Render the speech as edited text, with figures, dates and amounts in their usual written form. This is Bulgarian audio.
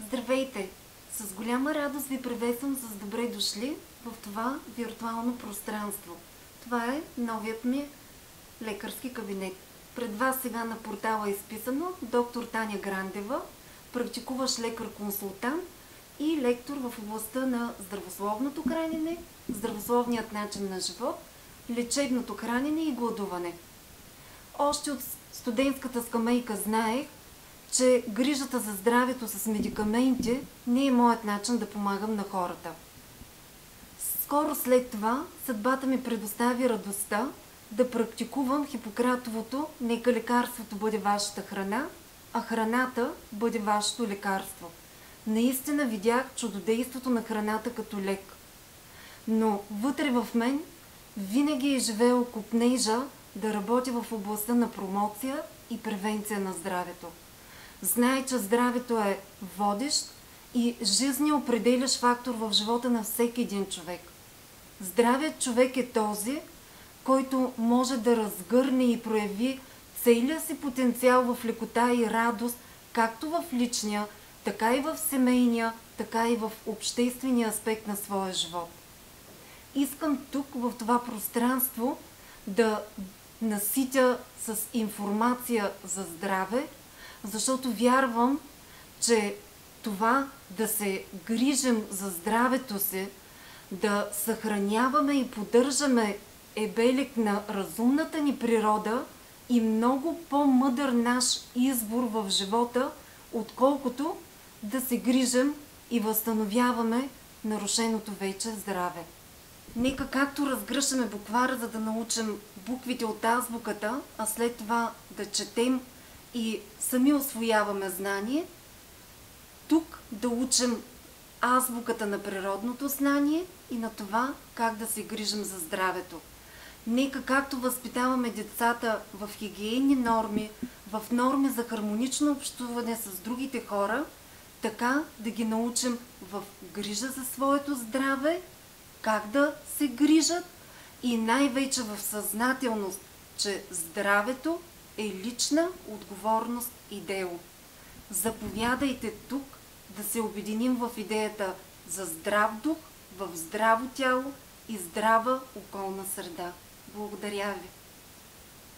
Здравейте! С голяма радост ви приветствам с добре дошли в това виртуално пространство. Това е новият ми лекарски кабинет. Пред вас сега на портала е изписано доктор Таня Грандева, практикуващ лекар-консултант и лектор в областта на здравословното хранене, здравословният начин на живот, лечебното хранене и гладуване. Още от студентската скамейка знаех, че грижата за здравето с медикаменти не е моят начин да помагам на хората. Скоро след това съдбата ми предостави радостта да практикувам Хипократовото "Нека лекарството бъде вашата храна, а храната бъде вашето лекарство". Наистина видях чудодейството на храната като лек. Но вътре в мен винаги е живеел копнежа да работя в областта на промоция и превенция на здравето. Знае, че здравето е водещ и жизнеопределящ фактор в живота на всеки един човек. Здравият човек е този, който може да разгърне и прояви целия си потенциал в лекота и радост, както в личния, така и в семейния, така и в обществения аспект на своя живот. Искам тук, в това пространство, да наситя с информация за здраве, защото вярвам, че това да се грижим за здравето си, да съхраняваме и поддържаме е белег на разумната ни природа и много по-мъдър наш избор в живота, отколкото да се грижим и възстановяваме нарушеното вече здраве. Нека както разгръщаме буквара, за да научим буквите от азбуката, а след това да четем и сами усвояваме знание, тук да учим азбуката на природното знание и на това как да се грижим за здравето. Нека както възпитаваме децата в хигиенни норми, в норми за хармонично общуване с другите хора, така да ги научим в грижа за своето здраве, как да се грижат и най-вече в съзнателност, че здравето е лична отговорност и дело. Заповядайте тук да се обединим в идеята за здрав дух, в здраво тяло и здрава околна среда. Благодаря ви!